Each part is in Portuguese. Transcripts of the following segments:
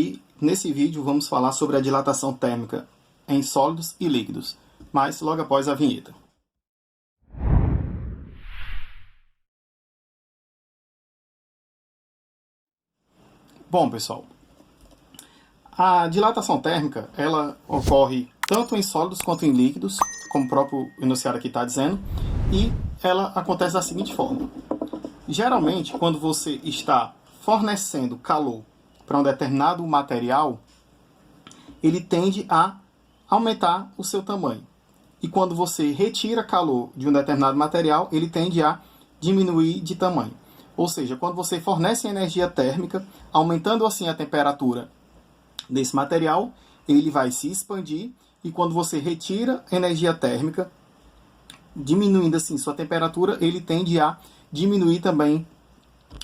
E nesse vídeo vamos falar sobre a dilatação térmica em sólidos e líquidos, mas logo após a vinheta. Bom, pessoal, a dilatação térmica ela ocorre tanto em sólidos quanto em líquidos, como o próprio enunciado aqui está dizendo, e ela acontece da seguinte forma. Geralmente, quando você está fornecendo calor para um determinado material, ele tende a aumentar o seu tamanho. E quando você retira calor de um determinado material, ele tende a diminuir de tamanho. Ou seja, quando você fornece energia térmica, aumentando assim a temperatura desse material, ele vai se expandir. E quando você retira energia térmica, diminuindo assim sua temperatura, ele tende a diminuir também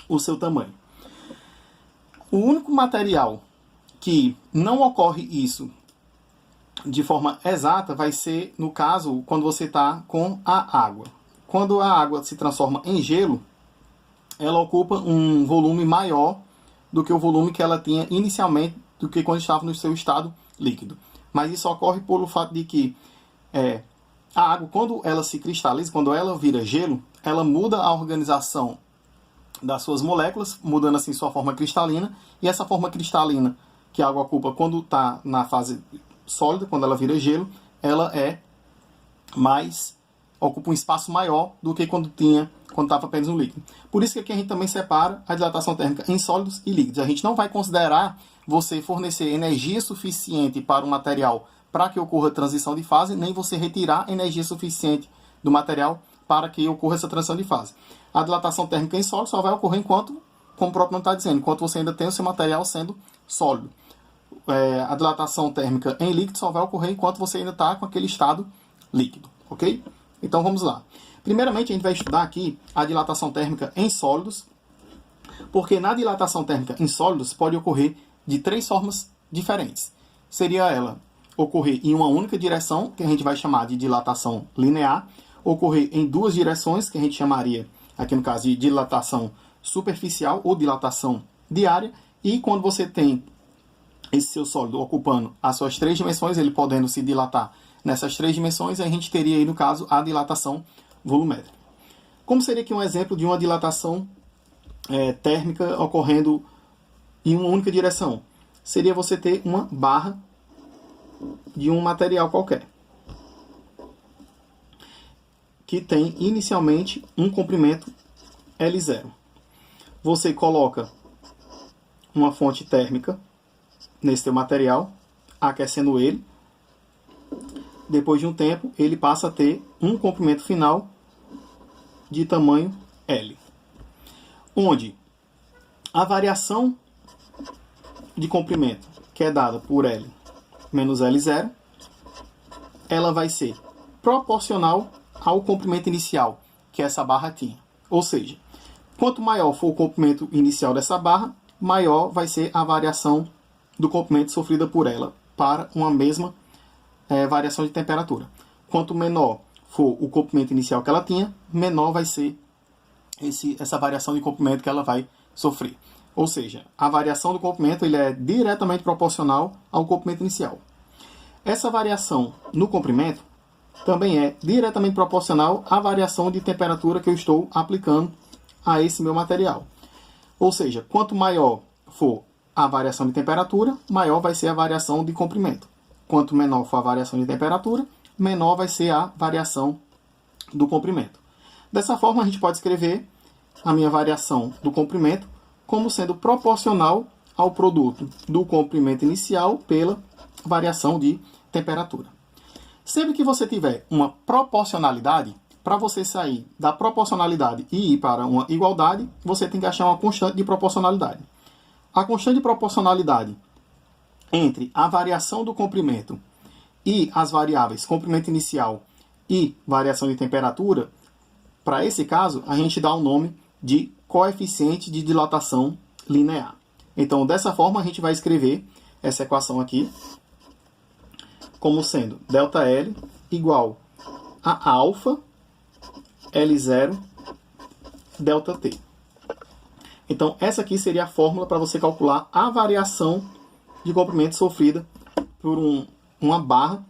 o seu tamanho. O único material que não ocorre isso de forma exata vai ser, no caso, quando você está com a água. Quando a água se transforma em gelo, ela ocupa um volume maior do que o volume que ela tinha inicialmente, do que quando estava no seu estado líquido. Mas isso ocorre pelo fato de que a água, quando ela se cristaliza, quando ela vira gelo, ela muda a organização das suas moléculas, mudando assim sua forma cristalina, e essa forma cristalina que a água ocupa quando está na fase sólida, quando ela vira gelo, ela ocupa um espaço maior do que quando estava apenas no líquido. Por isso que aqui a gente também separa a dilatação térmica em sólidos e líquidos. A gente não vai considerar você fornecer energia suficiente para o material para que ocorra transição de fase, nem você retirar energia suficiente do material para que ocorra essa transição de fase. A dilatação térmica em sólido só vai ocorrer enquanto, como o próprio nome está dizendo, enquanto você ainda tem o seu material sendo sólido. A dilatação térmica em líquido só vai ocorrer enquanto você ainda está com aquele estado líquido, ok? Então vamos lá. Primeiramente a gente vai estudar aqui a dilatação térmica em sólidos, porque na dilatação térmica em sólidos pode ocorrer de três formas diferentes. Seria ela ocorrer em uma única direção, que a gente vai chamar de dilatação linear, ocorrer em duas direções, que a gente chamaria, aqui no caso, de dilatação superficial ou dilatação diária, e quando você tem esse seu sólido ocupando as suas três dimensões, ele podendo se dilatar nessas três dimensões, a gente teria aí, no caso, a dilatação volumétrica. Como seria aqui um exemplo de uma dilatação térmica ocorrendo em uma única direção? Seria você ter uma barra de um material qualquer, que tem inicialmente um comprimento L0. Você coloca uma fonte térmica nesse teu material, aquecendo ele. Depois de um tempo, ele passa a ter um comprimento final de tamanho L, onde a variação de comprimento, que é dada por L menos L0, ela vai ser proporcional ao comprimento inicial que essa barra tinha. Ou seja, quanto maior for o comprimento inicial dessa barra, maior vai ser a variação do comprimento sofrida por ela para uma mesma variação de temperatura. Quanto menor for o comprimento inicial que ela tinha, menor vai ser essa variação de comprimento que ela vai sofrer. Ou seja, a variação do comprimento ele é diretamente proporcional ao comprimento inicial. Essa variação no comprimento também é diretamente proporcional à variação de temperatura que eu estou aplicando a esse meu material. Ou seja, quanto maior for a variação de temperatura, maior vai ser a variação de comprimento. Quanto menor for a variação de temperatura, menor vai ser a variação do comprimento. Dessa forma, a gente pode escrever a minha variação do comprimento como sendo proporcional ao produto do comprimento inicial pela variação de temperatura. Sempre que você tiver uma proporcionalidade, para você sair da proporcionalidade e ir para uma igualdade, você tem que achar uma constante de proporcionalidade. A constante de proporcionalidade entre a variação do comprimento e as variáveis comprimento inicial e variação de temperatura, para esse caso, a gente dá o nome de coeficiente de dilatação linear. Então, dessa forma, a gente vai escrever essa equação aqui como sendo ΔL igual a alfa L0 ΔT. Então, essa aqui seria a fórmula para você calcular a variação de comprimento sofrida por uma barra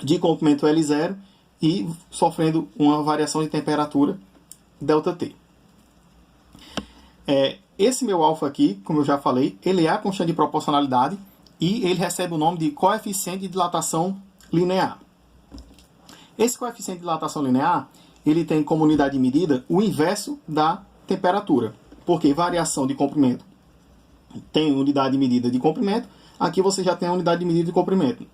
de comprimento L0 e sofrendo uma variação de temperatura ΔT. Esse meu alfa aqui, como eu já falei, ele é a constante de proporcionalidade e ele recebe o nome de coeficiente de dilatação linear. Esse coeficiente de dilatação linear, ele tem como unidade de medida o inverso da temperatura, porque variação de comprimento tem unidade de medida de comprimento, aqui você já tem a unidade de medida de comprimento.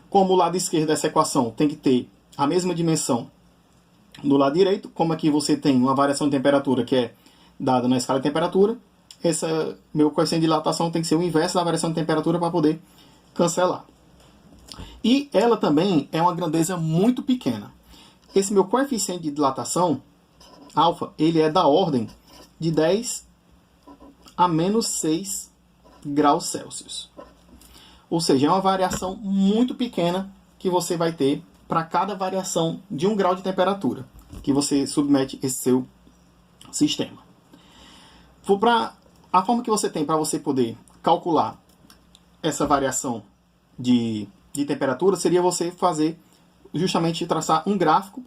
Como o lado esquerdo dessa equação tem que ter a mesma dimensão do lado direito, como aqui você tem uma variação de temperatura que é dada na escala de temperatura, esse meu coeficiente de dilatação tem que ser o inverso da variação de temperatura para poder cancelar. E ela também é uma grandeza muito pequena. Esse meu coeficiente de dilatação, alfa, ele é da ordem de 10 a menos 6 graus Celsius. Ou seja, é uma variação muito pequena que você vai ter para cada variação de 1 grau de temperatura que você submete esse seu sistema. A forma que você tem para você poder calcular essa variação de temperatura seria você fazer justamente traçar um gráfico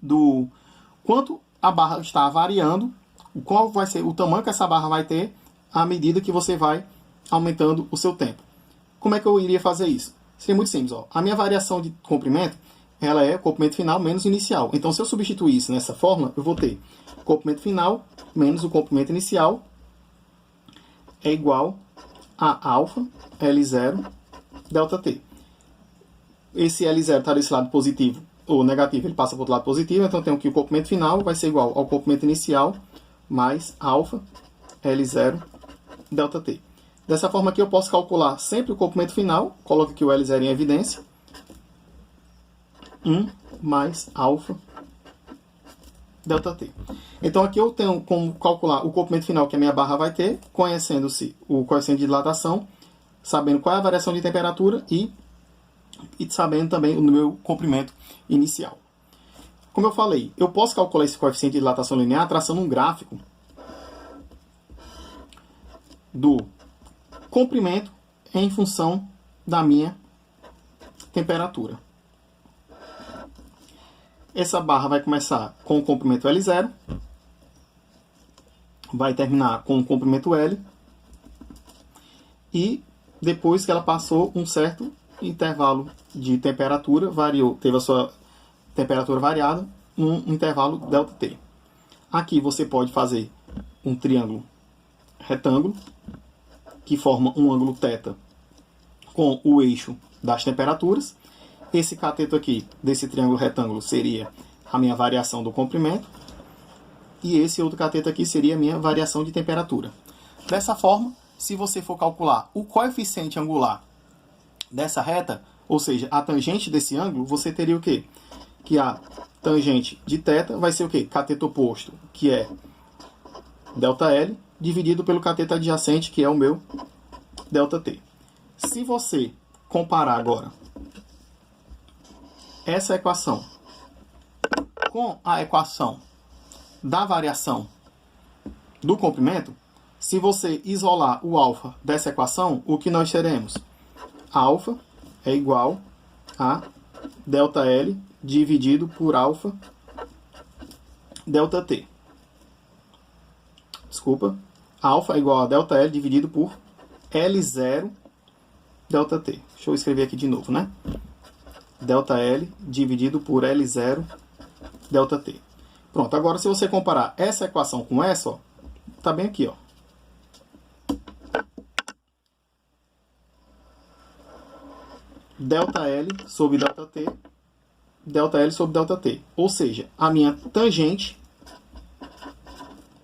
do quanto a barra está variando, qual vai ser o tamanho que essa barra vai ter à medida que você vai aumentando o seu tempo. Como é que eu iria fazer isso? Seria muito simples. Ó. A minha variação de comprimento, ela é o comprimento final menos o inicial. Então, se eu substituir isso nessa fórmula, eu vou ter o comprimento final menos o comprimento inicial é igual a alfa L0 ΔT. Esse L0 está desse lado positivo ou negativo, ele passa para o outro lado positivo, então eu tenho que o comprimento final vai ser igual ao comprimento inicial mais alfa L0 ΔT. Dessa forma aqui eu posso calcular sempre o comprimento final, coloco aqui o L0 em evidência, 1 mais alfa ΔT. Então aqui eu tenho como calcular o comprimento final que a minha barra vai ter, conhecendo-se o coeficiente de dilatação, sabendo qual é a variação de temperatura e sabendo também o meu comprimento inicial. Como eu falei, eu posso calcular esse coeficiente de dilatação linear traçando um gráfico do comprimento em função da minha temperatura. Essa barra vai começar com o comprimento L0, vai terminar com o comprimento L, e depois que ela passou um certo intervalo de temperatura, teve a sua temperatura variada, um intervalo ΔT. Aqui você pode fazer um triângulo retângulo, que forma um ângulo θ com o eixo das temperaturas. Esse cateto aqui, desse triângulo retângulo, seria a minha variação do comprimento. E esse outro cateto aqui seria a minha variação de temperatura. Dessa forma, se você for calcular o coeficiente angular dessa reta, ou seja, a tangente desse ângulo, você teria o quê? Que a tangente de θ vai ser o quê? Cateto oposto, que é ΔL, dividido pelo cateto adjacente, que é o meu ΔT. Se você comparar agora essa equação com a equação da variação do comprimento, se você isolar o alfa dessa equação, o que nós teremos? Alfa é igual a ΔL dividido por alfa ΔT. Desculpa. Alfa é igual a ΔL dividido por L0 ΔT. Deixa eu escrever aqui de novo, né? ΔL dividido por L0 ΔT. Pronto, agora se você comparar essa equação com essa, ó, tá bem aqui, ó. ΔL sobre ΔT, ΔL sobre ΔT. Ou seja, a minha tangente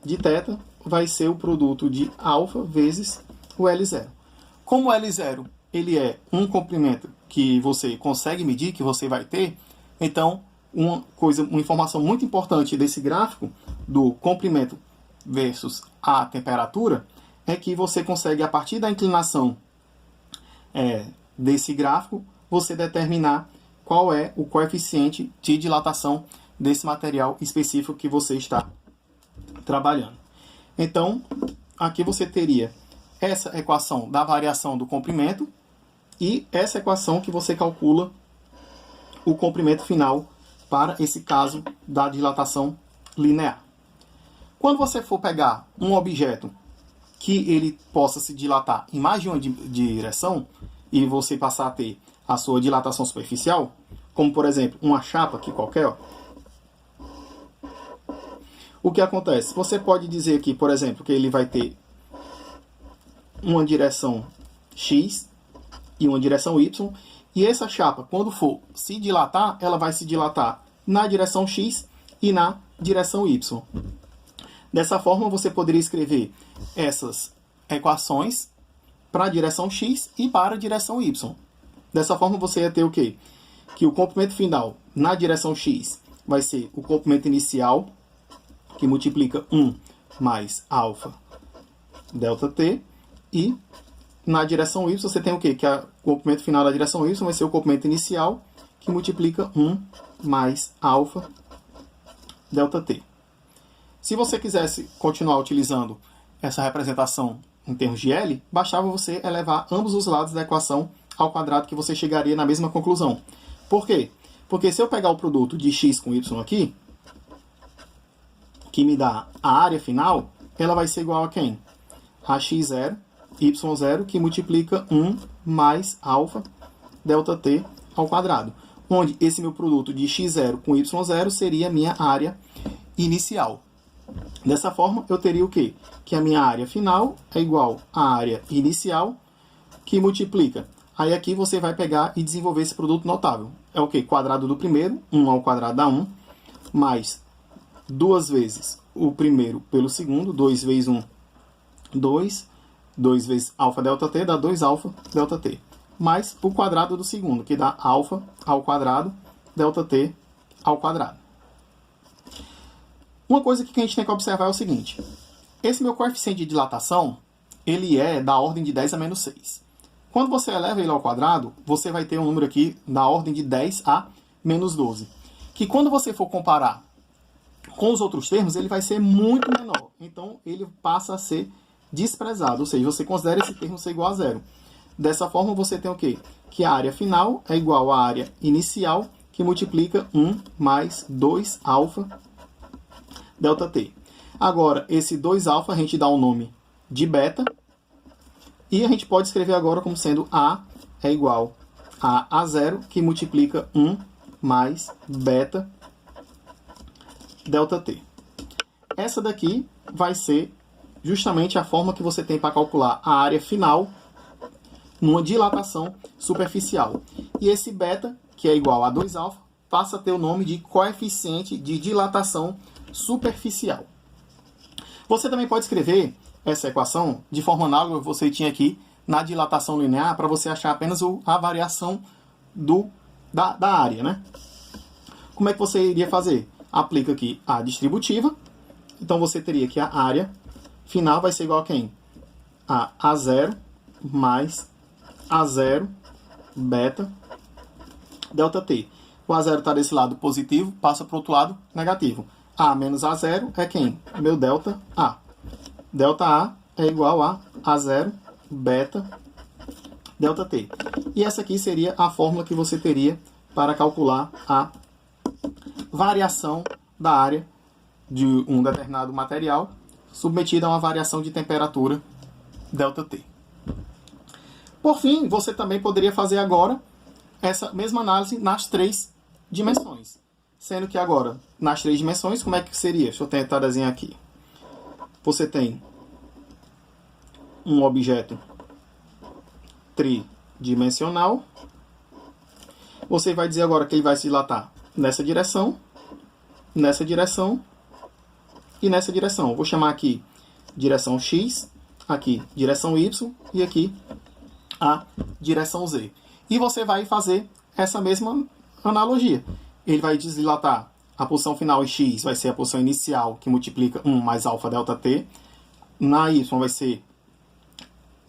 de θ vai ser o produto de alfa vezes o L0. Como o L0 ele é um comprimento que você consegue medir, que você vai ter, então uma informação muito importante desse gráfico do comprimento versus a temperatura é que você consegue, a partir da inclinação desse gráfico, você determinar qual é o coeficiente de dilatação desse material específico que você está trabalhando. Então, aqui você teria essa equação da variação do comprimento e essa equação que você calcula o comprimento final para esse caso da dilatação linear. Quando você for pegar um objeto que ele possa se dilatar em mais de uma direção e você passar a ter a sua dilatação superficial, como por exemplo uma chapa aqui qualquer, ó, o que acontece? Você pode dizer aqui, por exemplo, que ele vai ter uma direção X e uma direção Y, e essa chapa, quando for se dilatar, ela vai se dilatar na direção X e na direção Y. Dessa forma, você poderia escrever essas equações para a direção X e para a direção Y. Dessa forma, você ia ter o quê? Que o comprimento final na direção X vai ser o comprimento inicial, que multiplica 1 mais alfa delta t, e na direção y você tem o quê? Que o comprimento final da direção y vai ser o comprimento inicial, que multiplica 1 mais alfa delta t. Se você quisesse continuar utilizando essa representação em termos de L, bastava você elevar ambos os lados da equação ao quadrado, que você chegaria na mesma conclusão. Por quê? Porque se eu pegar o produto de x com y aqui, que me dá a área final, ela vai ser igual a quem? A x0, y0, que multiplica 1 mais alfa delta t ao quadrado. Onde esse meu produto de x0 com y0 seria a minha área inicial. Dessa forma, eu teria o quê? Que a minha área final é igual à área inicial, que multiplica. Aí aqui você vai pegar e desenvolver esse produto notável. É o quê? Quadrado do primeiro, 1 ao quadrado dá 1, mais 2 vezes o primeiro pelo segundo, 2 vezes 1, 2, 2 vezes alfa delta t dá 2 alfa delta t, mais o quadrado do segundo, que dá alfa ao quadrado delta t ao quadrado. Uma coisa que a gente tem que observar é o seguinte: esse meu coeficiente de dilatação, ele é da ordem de 10 a menos 6. Quando você eleva ele ao quadrado, você vai ter um número aqui da ordem de 10 a menos 12, que quando você for comparar com os outros termos, ele vai ser muito menor. Então, ele passa a ser desprezado. Ou seja, você considera esse termo ser igual a zero. Dessa forma, você tem o quê? Que a área final é igual à área inicial, que multiplica 1 mais 2 alfa delta t. Agora, esse 2 alfa a gente dá o nome de beta. E a gente pode escrever agora como sendo A é igual a A0, que multiplica 1 mais beta delta t. Essa daqui vai ser justamente a forma que você tem para calcular a área final numa dilatação superficial. E esse beta, que é igual a 2 alfa, passa a ter o nome de coeficiente de dilatação superficial. Você também pode escrever essa equação de forma análoga que você tinha aqui na dilatação linear, para você achar apenas a variação da área, né? Como é que você iria fazer? Aplica aqui a distributiva. Então você teria que a área final vai ser igual a quem? A A0 mais A0 beta delta t. O A0 está desse lado positivo, passa para o outro lado negativo. A menos A0 é quem? Meu delta A. Delta A é igual a A0 beta delta t. E essa aqui seria a fórmula que você teria para calcular a variação da área de um determinado material submetida a uma variação de temperatura ΔT. Por fim, você também poderia fazer agora essa mesma análise nas 3 dimensões. Sendo que agora, nas 3 dimensões, como é que seria? Deixa eu tentar desenhar aqui. Você tem um objeto tridimensional. Você vai dizer agora que ele vai se dilatar nessa direção e nessa direção. Eu vou chamar aqui direção X, aqui direção Y e aqui a direção Z. E você vai fazer essa mesma analogia. Ele vai dilatar a posição final em X, vai ser a posição inicial, que multiplica 1 mais alfa delta t. Na Y vai ser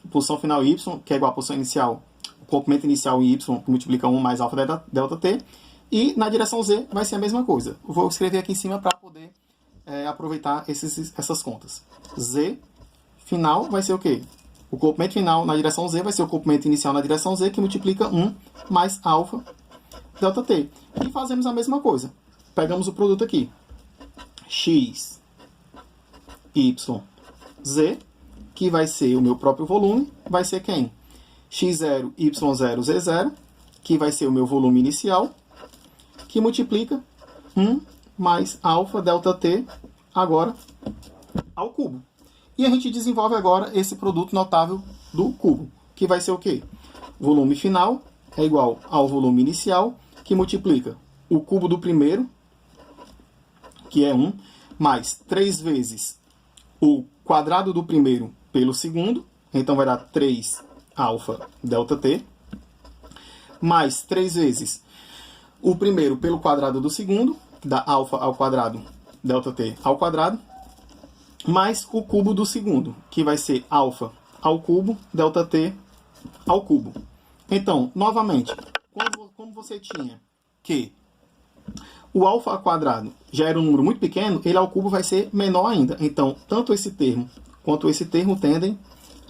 a posição final Y, que é igual à posição inicial, o comprimento inicial em Y, que multiplica 1 mais alfa delta t. E na direção Z vai ser a mesma coisa. Eu vou escrever aqui em cima para poder aproveitar essas contas. Z final vai ser o quê? O comprimento final na direção Z vai ser o comprimento inicial na direção Z, que multiplica 1 mais alfa delta T. E fazemos a mesma coisa. Pegamos o produto aqui. X, Y, Z, que vai ser o meu próprio volume, vai ser quem? X0, Y0, Z0, que vai ser o meu volume inicial, que multiplica 1 mais alfa delta T, agora, ao cubo. E a gente desenvolve agora esse produto notável do cubo, que vai ser o quê? Volume final é igual ao volume inicial, que multiplica o cubo do primeiro, que é 1, mais 3 vezes o quadrado do primeiro pelo segundo, então vai dar 3 alfa delta T, mais 3 vezes o primeiro pelo quadrado do segundo, que dá alfa ao quadrado delta T ao quadrado, mais o cubo do segundo, que vai ser alfa ao cubo delta T ao cubo. Então, novamente, como você tinha que o alfa ao quadrado já era um número muito pequeno, ele ao cubo vai ser menor ainda. Então, tanto esse termo quanto esse termo tendem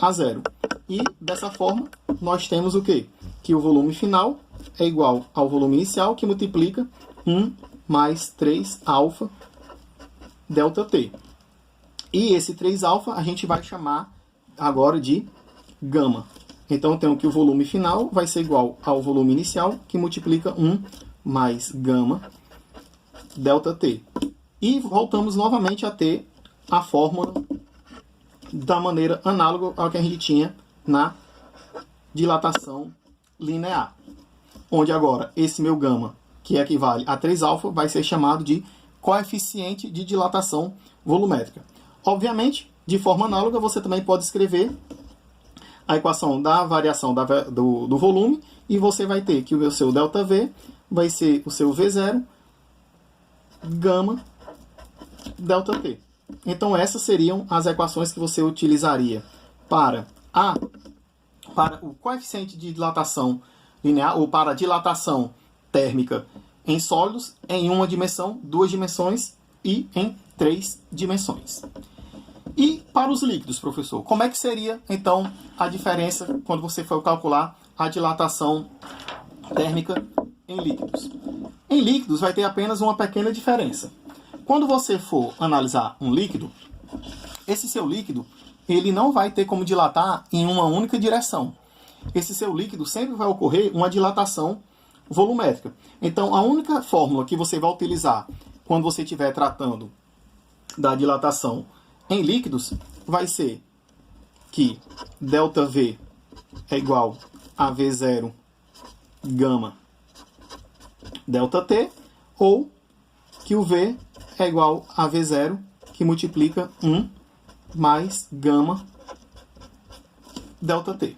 a zero. E, dessa forma, nós temos o quê? Que o volume final é igual ao volume inicial, que multiplica 1 mais 3 alfa delta T. E esse 3 alfa a gente vai chamar agora de gama. Então, eu tenho que o volume final vai ser igual ao volume inicial, que multiplica 1 mais gama delta T. E voltamos novamente a ter a fórmula da maneira análoga ao que a gente tinha na dilatação linear. Onde agora esse meu gama, que equivale a 3 alfa, vai ser chamado de coeficiente de dilatação volumétrica. Obviamente, de forma análoga, você também pode escrever a equação da variação do volume, e você vai ter que o seu ΔV vai ser o seu V0 gama delta T. Então, essas seriam as equações que você utilizaria para o coeficiente de dilatação linear, ou para a dilatação térmica em sólidos em uma dimensão, 2 dimensões e em 3 dimensões. E para os líquidos, professor, como é que seria, então, a diferença quando você for calcular a dilatação térmica em líquidos? Em líquidos vai ter apenas uma pequena diferença. Quando você for analisar um líquido, esse seu líquido ele não vai ter como dilatar em uma única direção. Esse seu líquido sempre vai ocorrer uma dilatação volumétrica. Então, a única fórmula que você vai utilizar quando você estiver tratando da dilatação em líquidos vai ser que ΔV é igual a V0 gama delta T, ou que o V é igual a V0, que multiplica 1 mais gama delta T.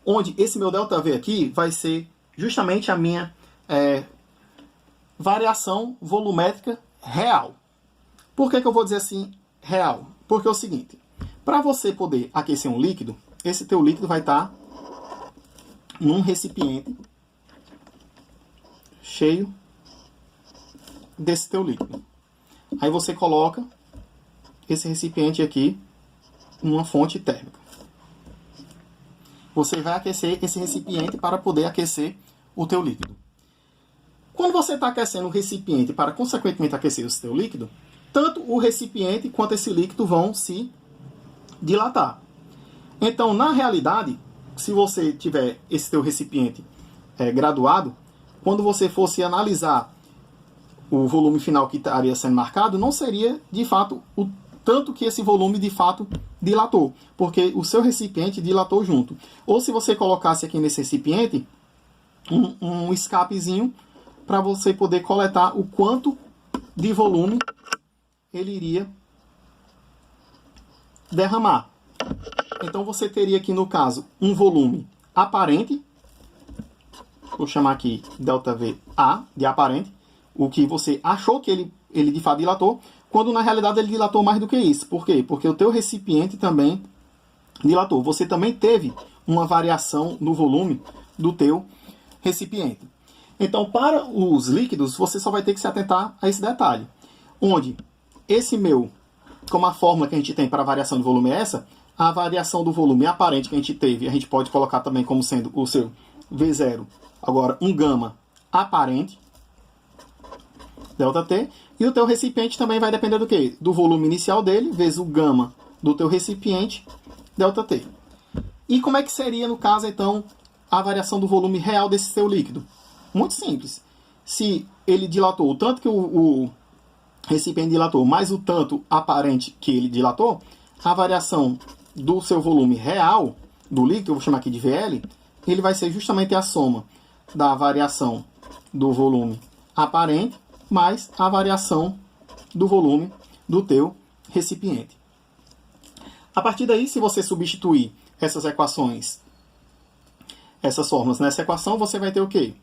Onde esse meu ΔV aqui vai ser justamente a minha variação volumétrica real. Por que eu vou dizer assim real? Porque é o seguinte, para você poder aquecer um líquido, esse teu líquido vai estar num recipiente cheio desse teu líquido. Aí você coloca esse recipiente aqui numa fonte térmica. Você vai aquecer esse recipiente para poder aquecer o teu líquido. Quando você está aquecendo o recipiente para, consequentemente, aquecer o seu líquido, tanto o recipiente quanto esse líquido vão se dilatar. Então, na realidade, se você tiver esse teu recipiente graduado, quando você fosse analisar o volume final que estaria sendo marcado, não seria, de fato, o tanto que esse volume, de fato, dilatou. Porque o seu recipiente dilatou junto. Ou se você colocasse aqui nesse recipiente um escapezinho para você poder coletar o quanto de volume ele iria derramar. Então, você teria aqui, no caso, um volume aparente. Vou chamar aqui ΔVA de aparente. O que você achou que ele de fato dilatou, quando na realidade ele dilatou mais do que isso. Por quê? Porque o teu recipiente também dilatou. Você também teve uma variação no volume do teu recipiente. Então, para os líquidos, você só vai ter que se atentar a esse detalhe. Onde esse meu, como a fórmula que a gente tem para a variação de volume é essa, a variação do volume aparente que a gente teve, a gente pode colocar também como sendo o seu V0, agora um gama aparente, ΔT, e o teu recipiente também vai depender do quê? Do volume inicial dele, vezes o gama do teu recipiente, ΔT. E como é que seria, no caso, então, a variação do volume real desse seu líquido? Muito simples. Se ele dilatou o tanto que o recipiente dilatou, mais o tanto aparente que ele dilatou, a variação do seu volume real do líquido, eu vou chamar aqui de VL, ele vai ser justamente a soma da variação do volume aparente mais a variação do volume do teu recipiente. A partir daí, se você substituir essas equações, essas fórmulas nessa equação, você vai ter o quê?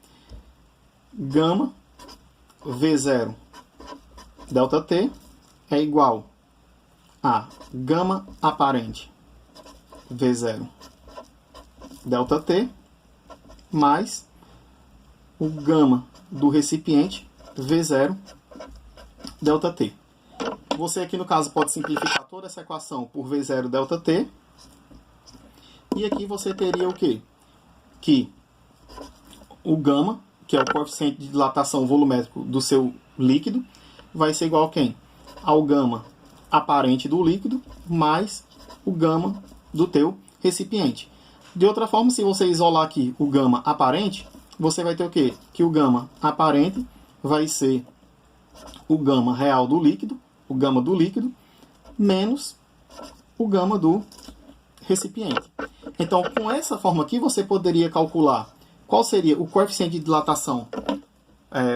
Gama V0 ΔT é igual a gama aparente V0 ΔT mais o gama do recipiente V0 ΔT. Você aqui no caso pode simplificar toda essa equação por V0 ΔT. E aqui você teria o quê? Que o gama, que é o coeficiente de dilatação volumétrico do seu líquido, vai ser igual a quem? Ao gama aparente do líquido mais o gama do teu recipiente. De outra forma, se você isolar aqui o gama aparente, você vai ter o quê? Que o gama aparente vai ser o gama real do líquido, o gama do líquido, menos o gama do recipiente. Então, com essa forma aqui, você poderia calcular qual seria o coeficiente de dilatação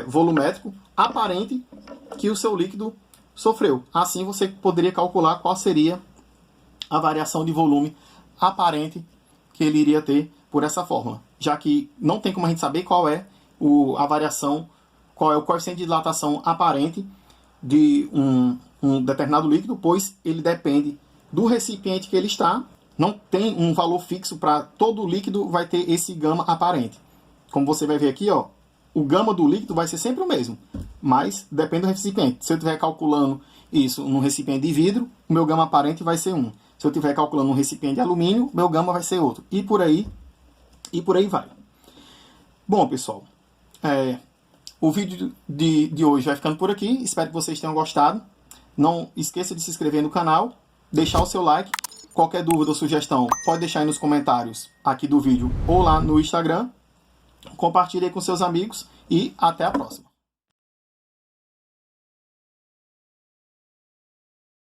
volumétrico aparente que o seu líquido sofreu. Assim, você poderia calcular qual seria a variação de volume aparente que ele iria ter por essa fórmula, já que não tem como a gente saber qual é a variação, qual é o coeficiente de dilatação aparente de um determinado líquido, pois ele depende do recipiente que ele está. Não tem um valor fixo para todo líquido, vai ter esse gama aparente. Como você vai ver aqui, ó, o gama do líquido vai ser sempre o mesmo, mas depende do recipiente. Se eu estiver calculando isso num recipiente de vidro, o meu gama aparente vai ser um. Se eu estiver calculando um recipiente de alumínio, meu gama vai ser outro. E por aí vai. Bom, pessoal, o vídeo de hoje vai ficando por aqui. Espero que vocês tenham gostado. Não esqueça de se inscrever no canal, deixar o seu like. Qualquer dúvida ou sugestão, pode deixar aí nos comentários aqui do vídeo ou lá no Instagram. Compartilhe aí com seus amigos e até a próxima.